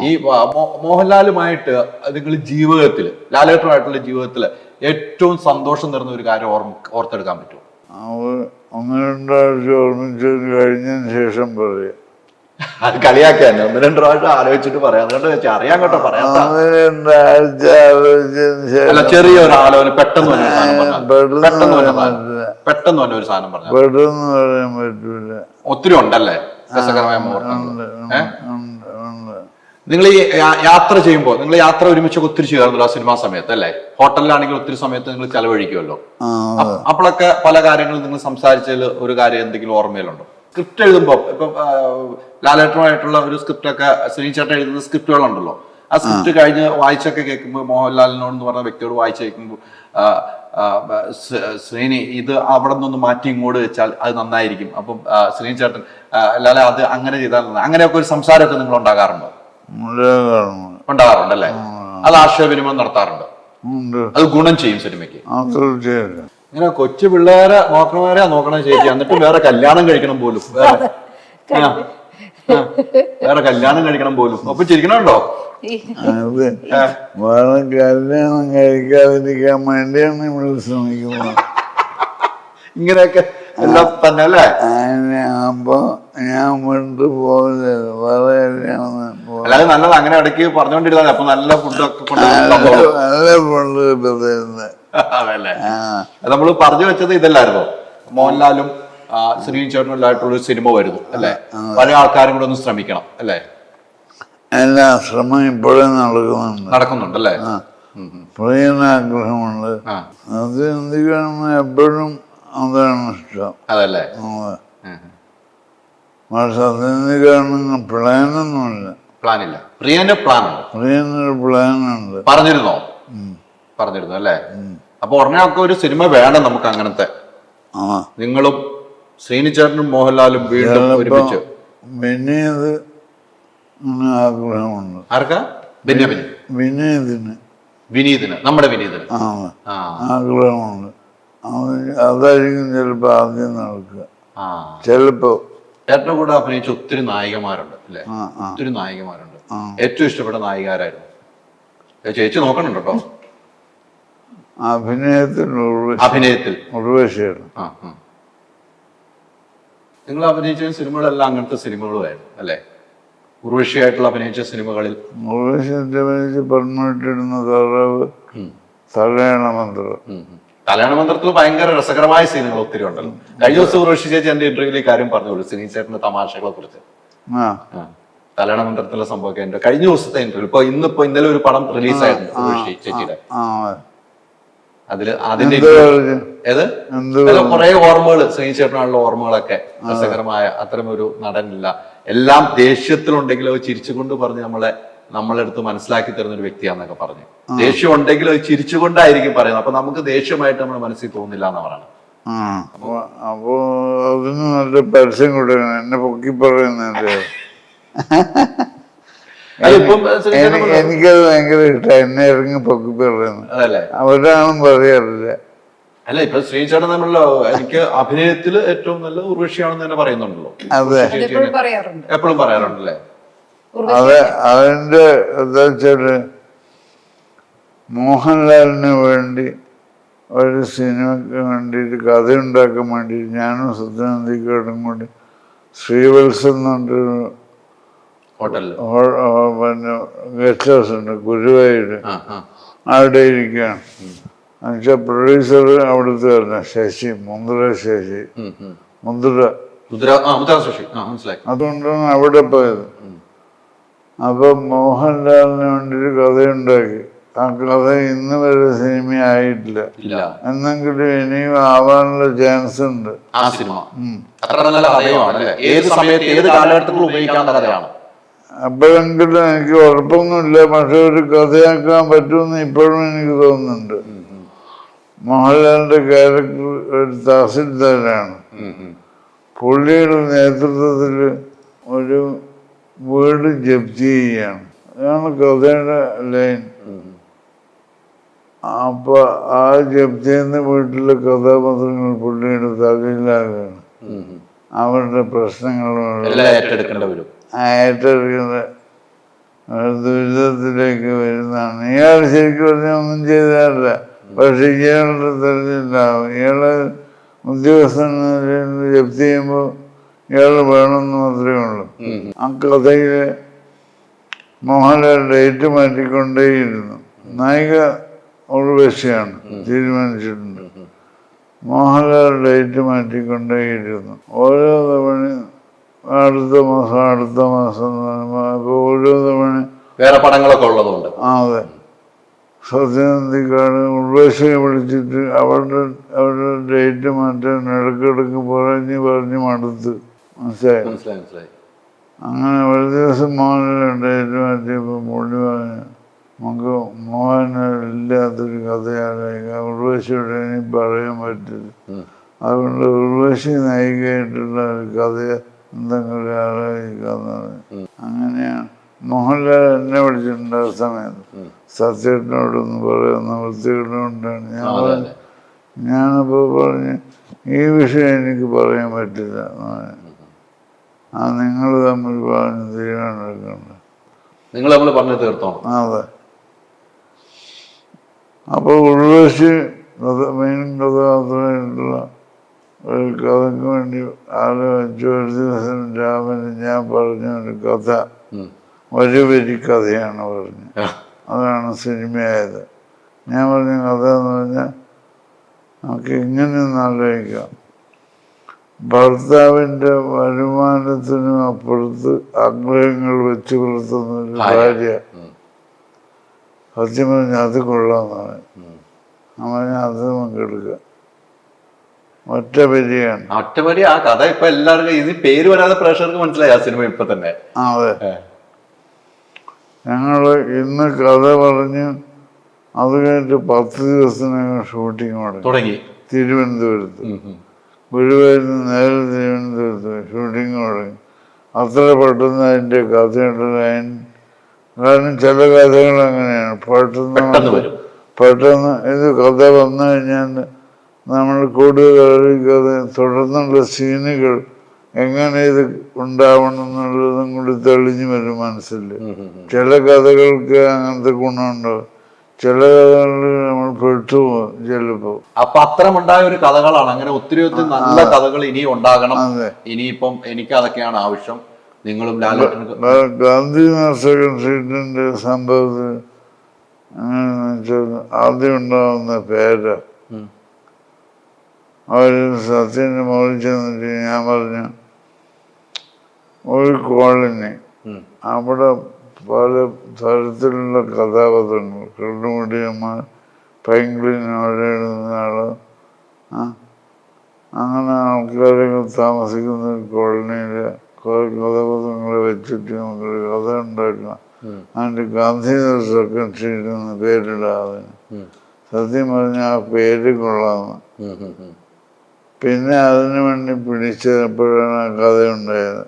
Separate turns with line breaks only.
ഈ മോഹൻലാലുമായിട്ട് നിങ്ങൾ ജീവിതത്തില് ലാലേട്ടനുമായിട്ടുള്ള ജീവിതത്തില് ഏറ്റവും സന്തോഷം നിറഞ്ഞ ഒരു കാര്യം ഓർത്തെടുക്കാൻ പറ്റുമോ?
ഒന്ന് രണ്ടാഴ്ച ഓർമ്മിച്ച് കഴിഞ്ഞതിന് ശേഷം പറയാം.
അത് കളിയാക്കാൻ ഒന്ന് രണ്ട് പ്രാവശ്യം ആലോചിച്ചിട്ട് പറയാം. അതുകൊണ്ട് വെച്ചാൽ അറിയാൻ കേട്ടോ പറയാം.
രണ്ടാഴ്ച ആലോചിച്ചതിന് ശേഷം
ചെറിയൊരു ആലോചന പെട്ടെന്ന് തന്നെ ഒരു സാധനം പറഞ്ഞു.
പെട്ടെന്ന് പറയാൻ പറ്റൂല.
ഒത്തിരി ഉണ്ടല്ലേ രസകരമായ മുഹൂർത്തങ്ങൾ. നിങ്ങൾ ഈ യാത്ര ചെയ്യുമ്പോൾ നിങ്ങൾ യാത്ര ഒരുമിച്ച് ഒത്തിരി ചെയ്യാറുണ്ടല്ലോ ആ സിനിമാ സമയത്ത് അല്ലേ? ഹോട്ടലിലാണെങ്കിൽ ഒത്തിരി സമയത്ത് നിങ്ങൾ ചെലവഴിക്കുമല്ലോ. അപ്പോഴൊക്കെ പല കാര്യങ്ങളും നിങ്ങൾ സംസാരിച്ചതിൽ ഒരു കാര്യം എന്തെങ്കിലും ഓർമ്മയിലുണ്ടോ? സ്ക്രിപ്റ്റ് എഴുതുമ്പോൾ ഇപ്പൊ ലാലേട്ടനുമായിട്ടുള്ള ഒരു സ്ക്രിപ്റ്റ് ഒക്കെ ശ്രീനി ചേട്ടൻ എഴുതുന്ന സ്ക്രിപ്റ്റുകളുണ്ടല്ലോ. ആ സ്ക്രിപ്റ്റ് കഴിഞ്ഞ് വായിച്ചൊക്കെ കേൾക്കുമ്പോൾ മോഹൻലാലിനോട് എന്ന് പറഞ്ഞ വ്യക്തിയോട് വായിച്ചു കേൾക്കുമ്പോൾ ശ്രീനി ഇത് അവിടെ നിന്നൊന്ന് മാറ്റി ഇങ്ങോട്ട് വെച്ചാൽ അത് നന്നായിരിക്കും. അപ്പം ശ്രീനി ചേട്ടൻ ലാലെ അത് അങ്ങനെ ചെയ്താൽ അങ്ങനെയൊക്കെ ഒരു സംസാരമൊക്കെ നിങ്ങൾ ഉണ്ടാകാറുണ്ടോ? ഉണ്ടാകാറുണ്ടല്ലേ? അത് ആശയവിനിമയം നടത്താറുണ്ട്. അത് ഗുണം ചെയ്യും സിനിമയ്ക്ക്. ഇങ്ങനെ കൊച്ചു പിള്ളേരെ നോക്കണേ ചേച്ചി. എന്നിട്ട് വേറെ കല്യാണം കഴിക്കണം പോലും. വേറെ കല്യാണം കഴിക്കണം പോലും. അപ്പൊ ചിരിക്കണുണ്ടോ?
വേറെ കല്യാണം കഴിക്കാതിരിക്കാൻ വേണ്ടിയാണ് ഇവിടെ ശ്രമിക്കുന്നത്.
ഇങ്ങനെയൊക്കെ എല്ലാം തന്നെ അല്ലേ?
അപ്പൊ ഞാൻ വിട്ടു പോകില്ല. വേറെ കല്യാണം
അല്ലാതെ നല്ലത് അങ്ങനെ ഇടയ്ക്ക് പറഞ്ഞോണ്ടിരുന്നത്. അപ്പൊ നല്ല ഫുഡൊക്കെ
നല്ല ഫുഡ് കിട്ടുന്നത്.
അതല്ലേ നമ്മള് പറഞ്ഞു വെച്ചത് ഇതല്ലായിരുന്നോ? മോഹൻലാലും ശ്രീനി ചേട്ടനുമായിട്ടുള്ള ഒരു സിനിമ വരുന്നു അല്ലെ? പല ആൾക്കാരും കൂടെ ഒന്ന് ശ്രമിക്കണം അല്ലേ?
എല്ലാ ശ്രമം ഇപ്പോഴും നടക്കുന്നുണ്ട്
അല്ലേ?
ആഗ്രഹമുണ്ട്. അത് എന്തിനാണ് എപ്പോഴും അതാണ് ഇഷ്ടം.
അതല്ലേ?
പക്ഷെ അതിന് കാരണം പ്ലാനൊന്നുമില്ല.
പ്ലാനില്ല. പ്രിയനൊരു
പ്ലാനുണ്ട്.
പറഞ്ഞിരുന്നു അല്ലേ? അപ്പൊ ഉടനെയൊക്കെ ഒരു സിനിമ വേണം നമുക്ക് അങ്ങനത്തെ. നിങ്ങളും ശ്രീനി ചേട്ടനും മോഹൻലാലും വീണ്ടും ഒരുമിച്ച്.
വിനീത് ആഗ്രഹമുണ്ട്.
ആർക്കാ? വിനീതിന് നമ്മുടെ വിനീതിന്
ആഗ്രഹമുണ്ട്. അതായിരിക്കും ചിലപ്പോ ആദ്യം നടക്കുക. ചിലപ്പോ
ചേട്ടന്റെ കൂടെ അഭിനയിച്ച ഒത്തിരി നായികമാരുണ്ട് അല്ലെ? ഒത്തിരി നായികമാരുണ്ട്. ഏറ്റവും ഇഷ്ടപ്പെട്ട നായികാരായിരുന്നു? ചേച്ചി നോക്കണുണ്ടോ കേട്ടോ?
അഭിനയത്തിൽ ഉർവശിയാണ്.
നിങ്ങൾ അഭിനയിച്ച സിനിമകളെല്ലാം അങ്ങനത്തെ സിനിമകളുമായിരുന്നു അല്ലെ? ഉർവശിയായിട്ടുള്ള അഭിനയിച്ച സിനിമകളിൽ
പറഞ്ഞിട്ടിരുന്ന താറാവ്, തലയണ
മന്ത്രത്തിൽ ഭയങ്കര രസകരമായ സീനുകൾ ഒത്തിരി ഉണ്ടല്ലോ. കഴിഞ്ഞ ദിവസം ഉർവശി ചേച്ചി എന്റെ ഇന്റർവ്യൂവിൽ കാര്യം പറഞ്ഞോളൂ ശ്രീനി ചേട്ടന്റെ തമാശകളെ കുറിച്ച്. കല്യാണ മന്ത്രത്തിലുള്ള സംഭവമൊക്കെ എന്റെ കഴിഞ്ഞ ദിവസത്തെ ഇന്റർവ്യൂ. ഇന്നലെ ഒരു പടം റിലീസായിരുന്നു ഉർവശി ചേച്ചിയുടെ. അതിന്റെ കുറെ ഓർമ്മകൾ ശ്രീനി ചേട്ടനാണുള്ള ഓർമ്മകളൊക്കെ രസകരമായ. അത്തരം ഒരു നടനില്ല. എല്ലാം ദേഷ്യത്തിലുണ്ടെങ്കിലും അത് ചിരിച്ചുകൊണ്ട് പറഞ്ഞ് നമ്മളെടുത്ത് മനസ്സിലാക്കി തരുന്ന ഒരു വ്യക്തിയാന്നൊക്കെ പറഞ്ഞു. ദേഷ്യം ഉണ്ടെങ്കിലും അത് ചിരിച്ചുകൊണ്ടായിരിക്കും പറയുന്നത്. അപ്പൊ നമുക്ക് ദേഷ്യമായിട്ട് നമ്മുടെ മനസ്സിൽ തോന്നില്ല എന്ന് പറയുന്നത്.
അപ്പോ അതിന് നല്ല പരസ്യം കൊടുക്കണം. എന്നെ പൊക്കി പറയുന്നല്ലേ. എനിക്കത് ഭയങ്കര ഇഷ്ടം. എന്നെ ഇറങ്ങി പൊക്കി പറയുന്നത് അവരാണും പറയാറില്ല.
അല്ല ഇപ്പൊ ശ്രീചേട്ടൻ തമ്മിലുള്ള എനിക്ക് അഭിനയത്തില് ഏറ്റവും നല്ല ഉർവശിയാണെന്ന് തന്നെ പറയുന്നുണ്ടല്ലോ. എപ്പോഴും പറയാറുണ്ടല്ലേ?
അതിന്റെ എന്താ വെച്ചാല് മോഹൻലാലിന് വേണ്ടി ഒരു സിനിമയ്ക്ക് വേണ്ടിയിട്ട് കഥ ഉണ്ടാക്കാൻ വേണ്ടിയിട്ട് ഞാനും സത്യനന്ദിക്കാടും കൂടി ശ്രീവത്സം എന്ന് പറഞ്ഞൊരു പിന്നെ ഗസ്റ്റ് ഹൗസ് ഉണ്ട് ഗുരുവായൂര്. അവിടെ ഇരിക്കുകയാണ്. എന്നുവെച്ചാൽ പ്രൊഡ്യൂസർ അവിടുത്തെ ശശി അതുകൊണ്ടാണ് അവിടെ പോയത്. അപ്പൊ മോഹൻലാലിന് വേണ്ടിയൊരു കഥയുണ്ടാക്കി. ആ കഥ ഇന്ന് വരെ സിനിമ ആയിട്ടില്ല. എന്നെങ്കിലും ഇനിയും ആവാനുള്ള ചാൻസ് ഉണ്ട്. അപ്പോഴെങ്കിലും എനിക്ക് ഉറപ്പൊന്നുമില്ല. പക്ഷെ ഒരു കഥയാക്കാൻ പറ്റുമെന്ന് ഇപ്പോഴും എനിക്ക് തോന്നുന്നുണ്ട്. മോഹൻലാലിന്റെ ക്യാരക്ടർ ഒരു തഹസിൽദാരാണ്. പുള്ളിയുടെ നേതൃത്വത്തിൽ ഒരു വീട് ജപ്തി ചെയ്യാണ്. അതാണ് കഥയുടെ ലൈൻ. അപ്പൊ ആ ജപ്തി ചെയ്യുന്ന വീട്ടിലെ കഥാപാത്രങ്ങൾ പുള്ളിയുടെ തലയിലാകാണ്. അവരുടെ പ്രശ്നങ്ങൾ ഏറ്റെടുക്കുന്നത്. ദുരിതത്തിലേക്ക് വരുന്നതാണ്. ഇയാൾ ശരിക്കും പറഞ്ഞാൽ ഒന്നും ചെയ്താറില്ല. പക്ഷെ ഇയാളുടെ തെരഞ്ഞിട്ടുണ്ടാവും. ഇയാളെ ഉദ്യോഗസ്ഥൻ ജപ്തി ചെയ്യുമ്പോൾ ഇയാൾ വേണമെന്ന് മാത്രമേ ഉള്ളൂ. ആ കഥയില് മോഹൻലാൽ ഡേറ്റ് മാറ്റിക്കൊണ്ടേയിരുന്നു. നായിക ഉർവശിയാണ് തീരുമാനിച്ചിട്ടുണ്ട്. മോഹൻലാൽ ഡേറ്റ് മാറ്റിക്കൊണ്ടേയിരുന്നു. ഓരോ തവണ അടുത്ത മാസം അപ്പോൾ ഓരോ തവണ
വേറെ പടങ്ങളൊക്കെ ഉള്ളതുകൊണ്ട്.
അതെ. സത്യനന്ദിക്കാട് ഉർവശിയെ വിളിച്ചിട്ട് അവരുടെ ഡേറ്റ് മാറ്റാൻ ഇടയ്ക്കിടയ്ക്ക് പറഞ്ഞ് മടുത്ത്. മനസ്സിലായി. അങ്ങനെ ഒരു ദിവസം മോഹൻലാൽ ഡേറ്റ് മാറ്റിയപ്പോൾ പുള്ളി പറഞ്ഞു, നമുക്ക് മോഹൻലാലില്ലാത്തൊരു കഥയാലോചിക്കാം, ഉർവശിയോട് ഇനി പറയാൻ പറ്റില്ല, അതുകൊണ്ട് ഉർവശി നായികയായിട്ടുള്ള ഒരു കഥ എന്തെങ്കിലും ആലോചിക്കാന്ന് പറഞ്ഞു. അങ്ങനെയാണ് മോഹൻലാൽ എന്നെ വിളിച്ചിട്ടുണ്ട്. ആ സമയത്ത് സത്യേട്ടനോടൊന്ന് പറയുന്ന വൃത്തികേടുകൊണ്ടാണ് ഞാനപ്പോൾ പറഞ്ഞ് ഈ വിഷയം എനിക്ക് പറയാൻ പറ്റില്ല. നിങ്ങൾ തമ്മിൽ പറഞ്ഞ് തീരുമാനമെടുക്കണ്ട.
നിങ്ങൾ നമ്മൾ പറഞ്ഞു തീർത്തോ?
അതെ. അപ്പോൾ ഉർവശി മെയിൻ കഥാപാത്രമായിട്ടുള്ള ഒരു കഥയ്ക്ക് വേണ്ടി ആലോചിച്ചു. ഒരു ദിവസം രാമന് ഞാൻ പറഞ്ഞ ഒരു കഥ, ഒരു വരി കഥയാണ് പറഞ്ഞത്. അതാണ് സിനിമയായത്. ഞാൻ പറഞ്ഞ കഥ എന്ന് പറഞ്ഞാൽ നമുക്ക് ഇങ്ങനെയൊന്ന് ആലോചിക്കാം. ഭർത്താവിൻ്റെ വരുമാനത്തിനും അപ്പുറത്ത് ആഗ്രഹങ്ങൾ വെച്ച് പുലർത്തുന്ന ഒരു ഭാര്യ. സത്യം പറഞ്ഞാൽ അത് കൊള്ളാമെന്നാണ്. അവനെ അത് നമുക്ക് എടുക്കാം. ഒറ്റ വരിയാണ്.
ആ കഥ ഇപ്പൊ എല്ലാവർക്കും ഇത് പേര് വരാതെ പ്രേക്ഷകർക്ക് മനസ്സിലായി ആ സിനിമ ഇപ്പൊ തന്നെ.
അതെ. ഞങ്ങള് ഇന്ന് കഥ പറഞ്ഞ് അത് കഴിഞ്ഞിട്ട് 10 ദിവസത്തിനകം ഷൂട്ടിങ് തുടങ്ങി. തിരുവനന്തപുരത്ത്. ഗുരുവായൂരിൽ നിന്ന് നേരെ തിരുവനന്തപുരത്ത് ഷൂട്ടിങ് തുടങ്ങി. അത്ര പെട്ടെന്ന് അതിൻ്റെ കഥയുടെ ലൈൻ, കാരണം ചില കഥകൾ അങ്ങനെയാണ്, പെട്ടെന്ന് ഇത് കഥ വന്നു കഴിഞ്ഞാൽ നമ്മൾ കൂടുതൽ ആലോചിക്കാതെ തുടർന്നുള്ള സീനുകൾ എങ്ങനെ ഇത് ഉണ്ടാവണം എന്നുള്ളതും കൂടി തെളിഞ്ഞു വരും മനസ്സിൽ. ചില കഥകൾക്ക് അങ്ങനത്തെ ഗുണമുണ്ടാവും, ചില കഥകളിൽ നമ്മൾ പെട്ടുപോകും ചിലപ്പോ.
അപ്പൊ അത്തരമുണ്ടായ ഒരു കഥകളാണ്. അങ്ങനെ ഒത്തിരി നല്ല കഥകൾ ഇനി ഉണ്ടാകണം. ഇനിയിപ്പം എനിക്ക് അതൊക്കെയാണ് ആവശ്യം. നിങ്ങളും
ഗാന്ധി സെക്കൻഡ് സ്ട്രീറ്റിന്റെ സംഭവത്തിൽ എങ്ങനെയാന്ന് വെച്ചാൽ ആദ്യം ഉണ്ടാവുന്ന പേര് അവര് സത്യന്റെ മുകളിൽ ചെന്നിട്ട് ഞാൻ പറഞ്ഞു, ഒരു കോളനി, അവിടെ പല തരത്തിലുള്ള കഥാപാത്രങ്ങൾ, കള്ളുമുടിയന്മാർ, പെൻഗ്ലിൻ, അവിടെ എഴുതുന്ന ആള്, അങ്ങനെ ആൾക്കാരൊക്കെ താമസിക്കുന്ന ഒരു കോളനിയില് കുറെ കഥാപാത്രങ്ങളെ വെച്ചിട്ട് നമുക്കൊരു കഥ ഉണ്ടാക്കണം. അതിൻ്റെ ഗാന്ധി സെക്കൻഡ് സ്ട്രീറ്റ് എന്ന് പേരിടാതെ. സത്യം പറഞ്ഞാൽ ആ പേര് കൊള്ളാമെന്ന്. പിന്നെ അതിനു വേണ്ടി പിടിച്ചപ്പോഴാണ് ആ കഥ ഉണ്ടായത്.